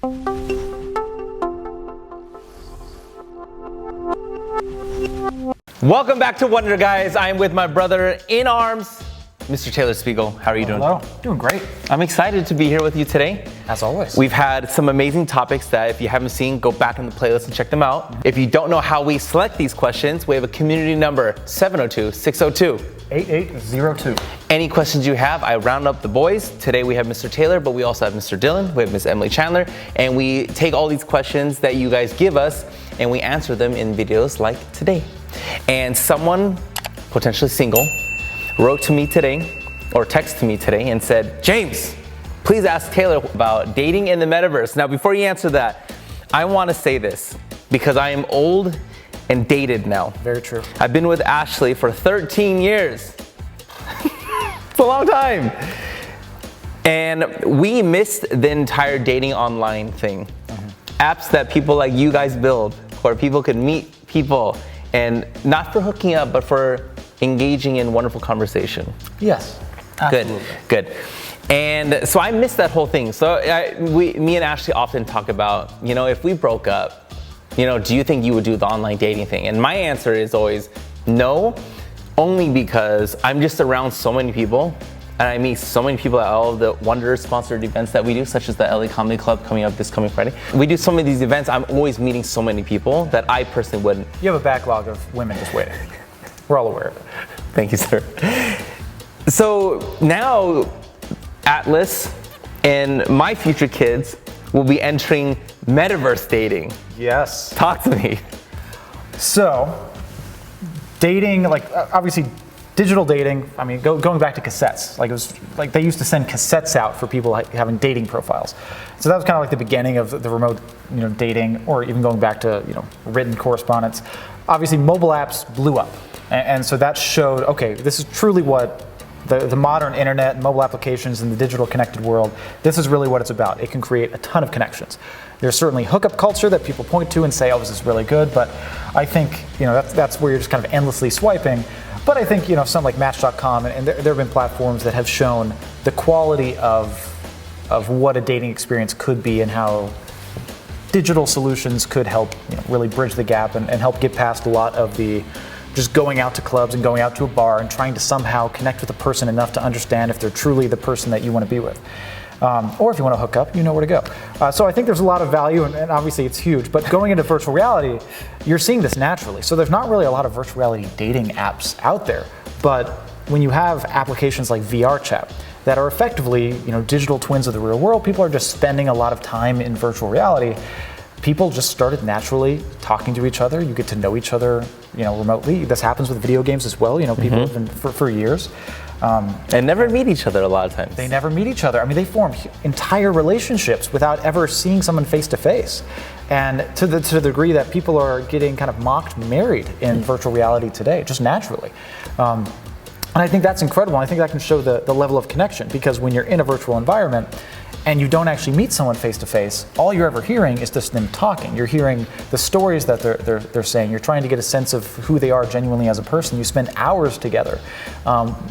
Welcome back to Wonder, guys. I am with my brother in arms, Mr. Taylor Speegle. How are you doing? Hello. Doing great. I'm excited to be here with you today. As always. We've had some amazing topics that if you haven't seen, go back in the playlist and check them out. If you don't know how we select these questions, we have a community number, 702-602-8802. Any questions you have, I round up the boys. Today we have Mr. Taylor, but we also have Mr. Dylan, we have Ms. Emily Chandler, and we take all these questions that you guys give us and we answer them in videos like today. And someone, potentially single, wrote to me today, or texted me today and said, James, please ask Taylor about dating in the metaverse. Now, before you answer that, I want to say this because I am old and dated now. Very true. I've been with Ashley for 13 years. It's a long time. And we missed the entire dating online thing. Apps that people like you guys build where people could meet people and not for hooking up, but for engaging in wonderful conversation. Yes, absolutely. Good. And so I missed that whole thing. So me and Ashley often talk about, if we broke up, do you think you would do the online dating thing? And my answer is always no, only because I'm just around so many people and I meet so many people at all of the Wonder sponsored events that we do, such as the LA Comedy Club coming up this coming Friday. We do so many of these events. I'm always meeting so many people that I personally wouldn't. You have a backlog of women just waiting. We're all aware of it. Thank you, sir. So now Atlas and my future kids will be entering Metaverse dating. Yes. Talk to me. So, dating, obviously digital dating, going back to cassettes. It was like they used to send cassettes out for people having dating profiles. So that was kind of like the beginning of the remote, dating, or even going back to, written correspondence. Obviously mobile apps blew up. And so that showed, okay, this is truly what the modern internet and mobile applications in the digital connected world, this is really what it's about. It can create a ton of connections. There's certainly hookup culture that people point to and say, oh, this is really good, but I think, that's where you're just kind of endlessly swiping. But I think, something like Match.com, and there have been platforms that have shown the quality of what a dating experience could be and how digital solutions could help really bridge the gap and help get past a lot of the just going out to clubs and going out to a bar and trying to somehow connect with a person enough to understand if they're truly the person that you want to be with. Or if you want to hook up, you know where to go. So I think there's a lot of value, and obviously it's huge, but going into virtual reality, you're seeing this naturally. So there's not really a lot of virtual reality dating apps out there, but when you have applications like VR chat that are effectively, digital twins of the real world, people are just spending a lot of time in virtual reality. People just started naturally talking to each other. You get to know each other, remotely. This happens with video games as well. People have been for years. And never meet each other a lot of times. They never meet each other. They form entire relationships without ever seeing someone face to face. And to the degree that people are getting kind of mocked married in virtual reality today, just naturally. And I think that's incredible. I think that can show the level of connection, because when you're in a virtual environment and you don't actually meet someone face to face, all you're ever hearing is just them talking. You're hearing the stories that they're saying. You're trying to get a sense of who they are genuinely as a person. You spend hours together,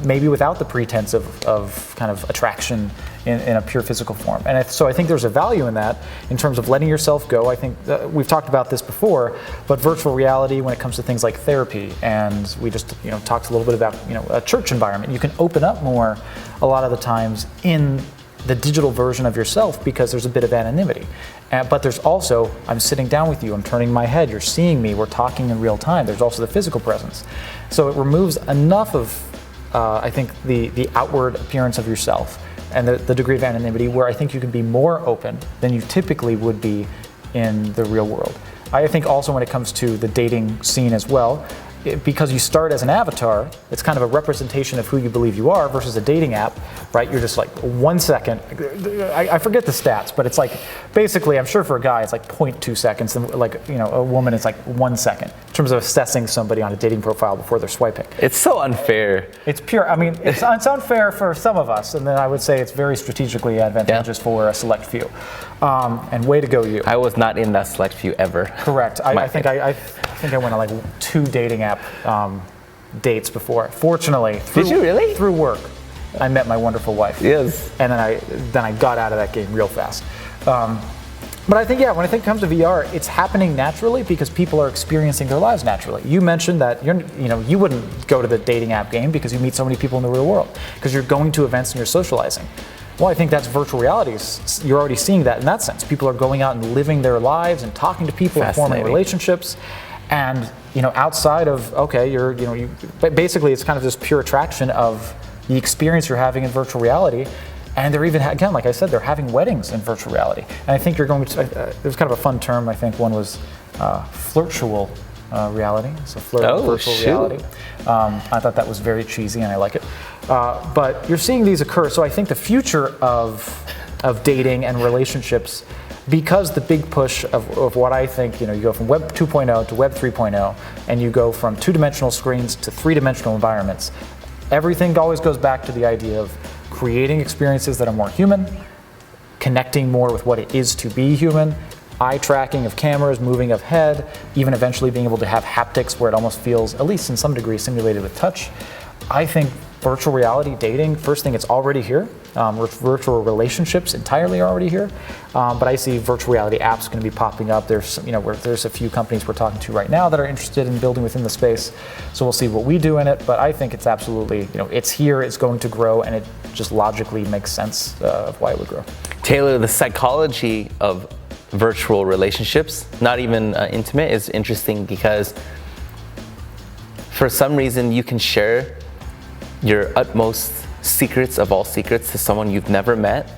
maybe without the pretense of kind of attraction in a pure physical form. And so I think there's a value in that in terms of letting yourself go. I think we've talked about this before, but virtual reality when it comes to things like therapy, and we just talked a little bit about a church environment. You can open up more a lot of the times in the digital version of yourself because there's a bit of anonymity. But there's also, I'm sitting down with you, I'm turning my head, you're seeing me, we're talking in real time. There's also the physical presence. So it removes enough of, I think, the outward appearance of yourself and the degree of anonymity where I think you can be more open than you typically would be in the real world. I think also when it comes to the dating scene as well, because you start as an avatar, it's kind of a representation of who you believe you are versus a dating app, right? You're just like 1 second. I forget the stats, but it's like basically, I'm sure for a guy, it's like 0.2 seconds, and a woman, it's like 1 second in terms of assessing somebody on a dating profile before they're swiping. It's so unfair. It's pure. It's unfair for some of us, and then I would say it's very strategically advantageous for a select few. And way to go, you. I was not in that select few ever. Correct. I think I went on like 2 dating app dates before. Fortunately, did you really? Through work, I met my wonderful wife. Yes. And then I got out of that game real fast. But I think, yeah, when I think it comes to VR, it's happening naturally because people are experiencing their lives naturally. You mentioned that you wouldn't go to the dating app game because you meet so many people in the real world, because you're going to events and you're socializing. Well, I think that's virtual reality. You're already seeing that in that sense. People are going out and living their lives and talking to people and forming relationships. And outside of basically it's kind of this pure attraction of the experience you're having in virtual reality. And they're even, again, like I said, they're having weddings in virtual reality. And I think you're going to, there's kind of a fun term, I think one was flirtual reality, so virtual reality. I thought that was very cheesy and I like it. But you're seeing these occur, so I think the future of dating and relationships, because the big push of what I think, you go from Web 2.0 to Web 3.0, and you go from two-dimensional screens to three-dimensional environments, everything always goes back to the idea of creating experiences that are more human, connecting more with what it is to be human, eye tracking of cameras, moving of head, even eventually being able to have haptics where it almost feels, at least in some degree, simulated with touch. I think virtual reality dating, first thing, it's already here. Virtual relationships entirely are already here. But I see virtual reality apps going to be popping up. There's a few companies we're talking to right now that are interested in building within the space. So we'll see what we do in it. But I think it's absolutely, it's here, it's going to grow, and it just logically makes sense of why it would grow. Taylor, the psychology of virtual relationships, not even intimate, is interesting because for some reason you can share your utmost secrets of all secrets to someone you've never met,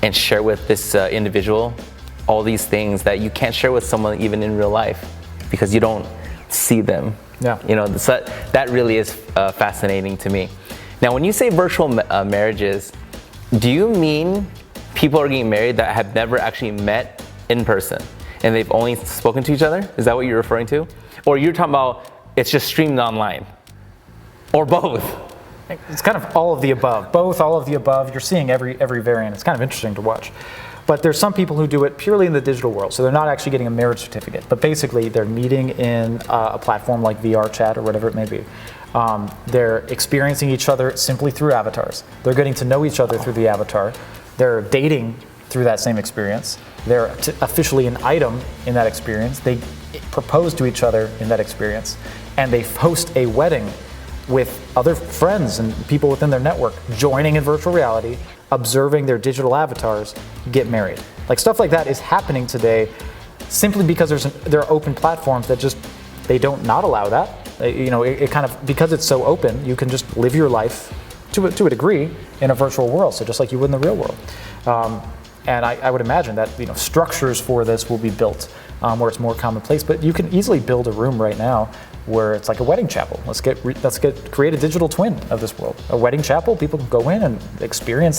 and share with this individual all these things that you can't share with someone even in real life because you don't see them. Yeah. So that really is fascinating to me. Now, when you say virtual marriages, do you mean people are getting married that have never actually met in person and they've only spoken to each other? Is that what you're referring to? Or you're talking about it's just streamed online? Or both? It's kind of all of the above. Both, all of the above. You're seeing every variant. It's kind of interesting to watch. But there's some people who do it purely in the digital world. So they're not actually getting a marriage certificate. But basically, they're meeting in a platform like VR chat or whatever it may be. They're experiencing each other simply through avatars. They're getting to know each other through the avatar. They're dating through that same experience. They're officially an item in that experience. They propose to each other in that experience. And they host a wedding with other friends and people within their network, joining in virtual reality, observing their digital avatars get married. Like stuff like that is happening today simply because there are open platforms that just, they don't not allow that. It kind of, because it's so open, you can just live your life to a degree in a virtual world, so just like you would in the real world. And I would imagine that structures for this will be built where it's more commonplace, but you can easily build a room right now where it's like a wedding chapel. Let's create a digital twin of this world. A wedding chapel, people can go in and experience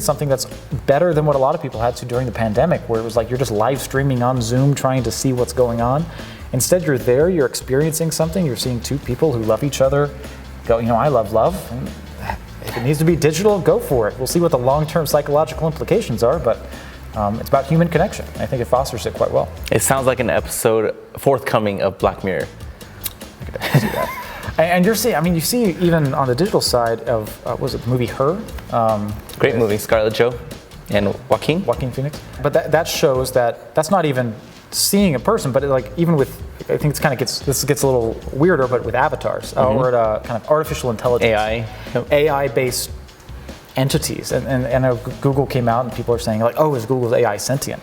something that's better than what a lot of people had to during the pandemic, where it was like you're just live streaming on Zoom trying to see what's going on. Instead, you're there, you're experiencing something, you're seeing two people who love each other. I love love. If it needs to be digital, go for it. We'll see what the long-term psychological implications are, but it's about human connection. I think it fosters it quite well. It sounds like an episode forthcoming of Black Mirror. I could definitely see that. And you're seeing, you see even on the digital side of, was it the movie Her? Great movie, Scarlett Jo and Joaquin Phoenix. But that shows that that's not even seeing a person, but even with, I think this gets a little weirder, but with avatars, or kind of artificial intelligence. AI-based entities. And I know Google came out and people are saying is Google's AI sentient?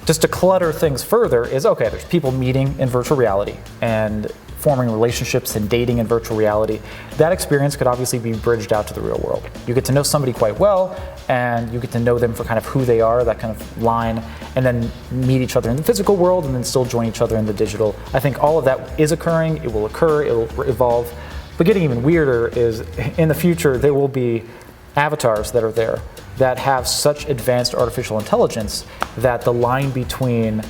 Just to clutter things further is, there's people meeting in virtual reality and forming relationships and dating in virtual reality. That experience could obviously be bridged out to the real world. You get to know somebody quite well, and you get to know them for kind of who they are, that kind of line, and then meet each other in the physical world and then still join each other in the digital. I think all of that is occurring, it will occur, it will evolve. But getting even weirder is, in the future, there will be avatars that are there that have such advanced artificial intelligence that the line between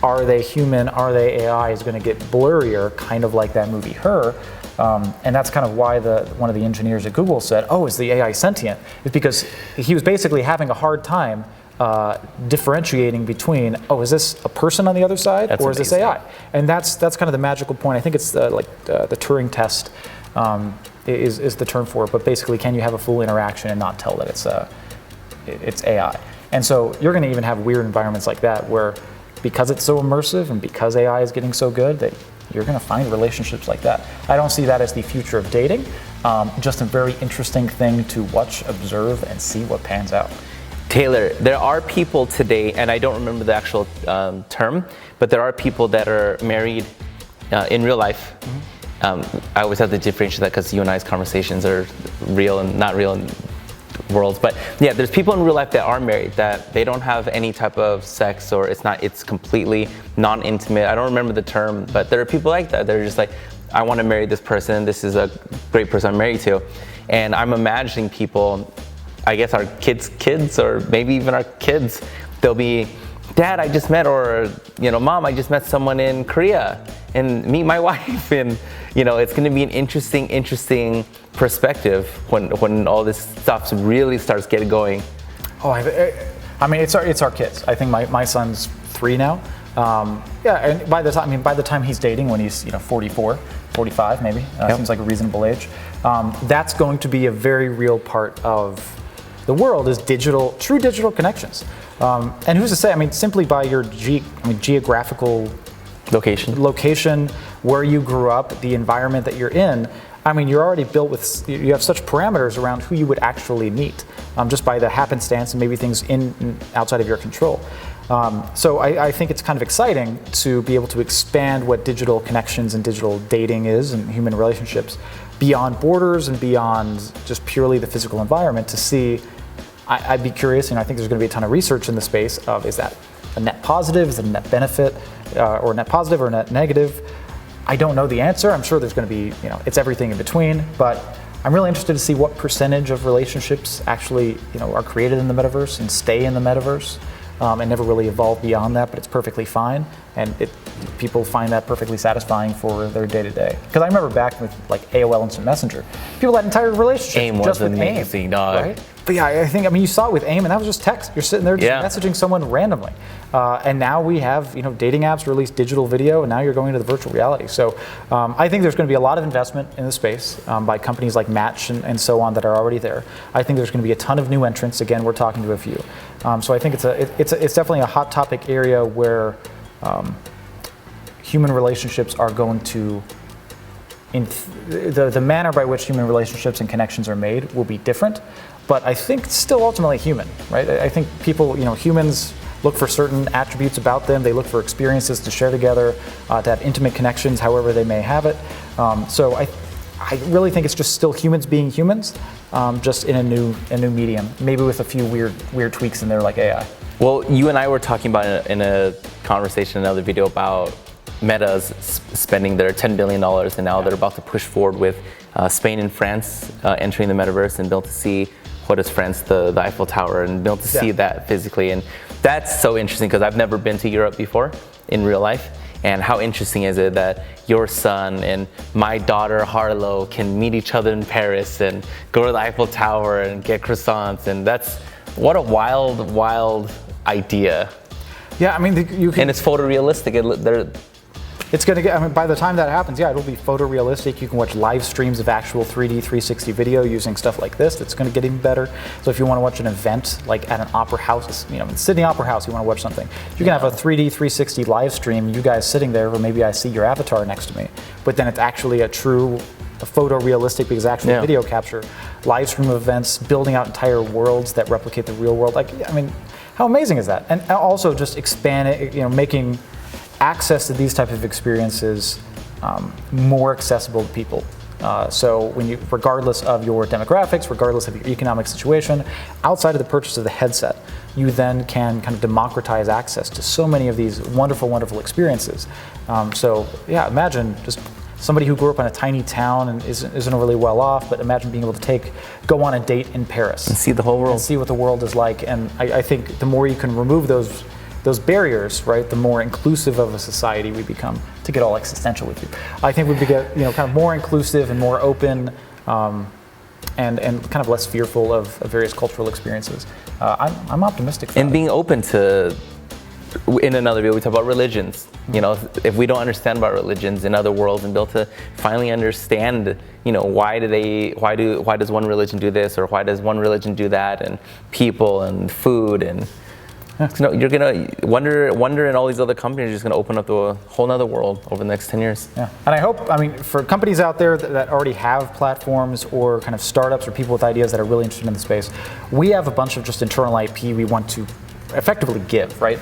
are they human, are they AI is going to get blurrier, kind of like that movie Her. And that's kind of why one of the engineers at Google said, is the AI sentient? It's because he was basically having a hard time differentiating between, is this a person on the other side, or is this AI? And that's kind of the magical point. I think it's the Turing test is the term for it. But basically, can you have a full interaction and not tell that it's AI? And so you're going to even have weird environments like that where, because it's so immersive and because AI is getting so good, that you're going to find relationships like that. I don't see that as the future of dating, just a very interesting thing to watch, observe, and see what pans out. Taylor, there are people today, and I don't remember the actual term, but there are people that are married in real life. I always have to differentiate that because you and I's conversations are real and not real in worlds. But yeah, there's people in real life that are married that they don't have any type of sex, or it's completely non-intimate. I don't remember the term, but there are people like that. They're just like, I want to marry this person. This is a great person I'm married to. And I'm imagining people, I guess our kids, or maybe even our kids, they'll be, Dad, I just met, or, Mom, I just met someone in Korea, and meet my wife. And, it's going to be an interesting perspective when all this stuff really starts getting going. Oh, I mean, it's our kids. I think my son's 3 now. And by the time he's dating, when he's 44, 45 maybe, seems like a reasonable age. That's going to be a very real part of the world, is true digital connections. And who's to say? I mean, simply by your geographical location, where you grew up, the environment that you're in. I mean, you're already built with, you have such parameters around who you would actually meet, just by the happenstance and maybe things outside of your control. So I think it's kind of exciting to be able to expand what digital connections and digital dating is, and human relationships, beyond borders and beyond just purely the physical environment, to see. I'd be curious, I think there's going to be a ton of research in the space of, is that a net positive, is it a net benefit, or net positive or net negative? I don't know the answer. I'm sure there's going to be, it's everything in between, but I'm really interested to see what percentage of relationships actually, are created in the metaverse and stay in the metaverse, and never really evolve beyond that, but it's perfectly fine. And people find that perfectly satisfying for their day-to-day. Because I remember back with like AOL Instant Messenger, people had entire relationships AIM just was with amazing, AIM, dog. right? But yeah, you saw it with AIM, and that was just text. You're sitting there just messaging someone randomly. And now we have, dating apps release digital video, and now you're going to the virtual reality. So I think there's going to be a lot of investment in the space by companies like Match and so on that are already there. I think there's going to be a ton of new entrants. Again, we're talking to a few. So I think it's definitely a hot topic area where human relationships are going to, the manner by which human relationships and connections are made will be different. But I think still ultimately human, right? I think people, humans look for certain attributes about them. They look for experiences to share together, to have intimate connections, however they may have it. So I really think it's just still humans being humans, just in a new medium, maybe with a few weird tweaks in there like AI. Well, you and I were talking about in a conversation, another video, about Meta's spending their $10 billion, and now they're about to push forward with Spain and France entering the metaverse, and be able to see what is France, the Eiffel Tower, and be able to see that physically. And that's so interesting, because I've never been to Europe before in real life. And how interesting is it that your son and my daughter Harlow can meet each other in Paris and go to the Eiffel Tower and get croissants? And what a wild idea. Yeah, I mean, and it's photorealistic. It's going to get, by the time that happens, it'll be photorealistic. You can watch live streams of actual 3D 360 video using stuff like this. That's going to get even better. So if you want to watch an event, like at an opera house, in Sydney Opera House, you want to watch something, you can have a 3D 360 live stream, you guys sitting there, or maybe I see your avatar next to me. But then it's actually a photorealistic, because actual video capture, live stream events, building out entire worlds that replicate the real world. How amazing is that? And also just expand it, making access to these type of experiences more accessible to people. So regardless of your demographics, regardless of your economic situation, outside of the purchase of the headset, you then can kind of democratize access to so many of these wonderful, wonderful experiences. Imagine just somebody who grew up in a tiny town and isn't really well off, but imagine being able to go on a date in Paris. And see the whole world. And see what the world is like. And I think the more you can remove those barriers, right, the more inclusive of a society we become. To get all existential with you, I think we get kind of more inclusive and more open, and kind of less fearful of various cultural experiences. I'm optimistic. And being open to in another video, we talk about religions. You know, if we don't understand about religions in other worlds and be able to finally understand, you know, why does one religion do this or why does one religion do that, and people and food and you know, you're gonna wonder, and all these other companies are just gonna open up to a whole nother world over the next 10 years. Yeah, and I hope, I mean, for companies out there that already have platforms or kind of startups or people with ideas that are really interested in the space, we have a bunch of just internal IP we want to effectively give, right?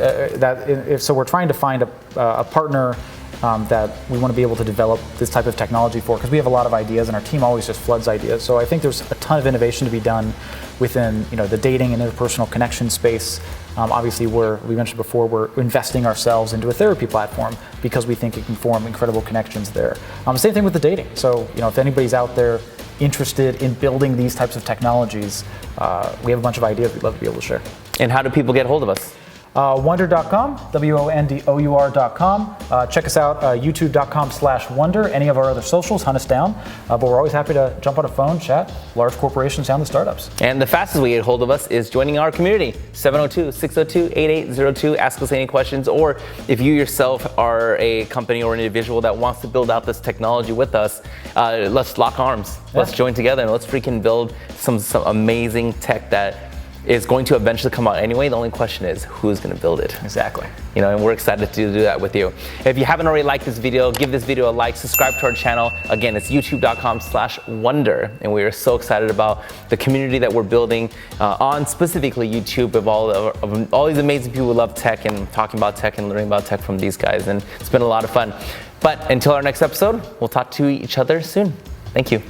So we're trying to find a partner that we want to be able to develop this type of technology for, because we have a lot of ideas and our team always just floods ideas. So I think there's a ton of innovation to be done within, you know, the dating and interpersonal connection space. Obviously, we mentioned before, we're investing ourselves into a therapy platform because we think it can form incredible connections there. Same thing with the dating. So, you know, if anybody's out there interested in building these types of technologies, we have a bunch of ideas we'd love to be able to share. And how do people get hold of us? Wondour.com, WONDOUR.com. Check us out, youtube.com/Wondour. Any of our other socials, hunt us down. But we're always happy to jump on a phone, chat, large corporations down to startups. And the fastest way to get hold of us is joining our community, 702-602-8802. Ask us any questions, or if you yourself are a company or an individual that wants to build out this technology with us, let's lock arms. Yeah. Let's join together and let's freaking build some amazing tech that is going to eventually come out anyway. The only question is who's going to build it. Exactly. You know, and we're excited to do that with you. If you haven't already liked this video, give this video a like, subscribe to our channel. Again, it's youtube.com/Wondour. And we are so excited about the community that we're building on specifically YouTube of all these amazing people who love tech and talking about tech and learning about tech from these guys. And it's been a lot of fun. But until our next episode, we'll talk to each other soon. Thank you.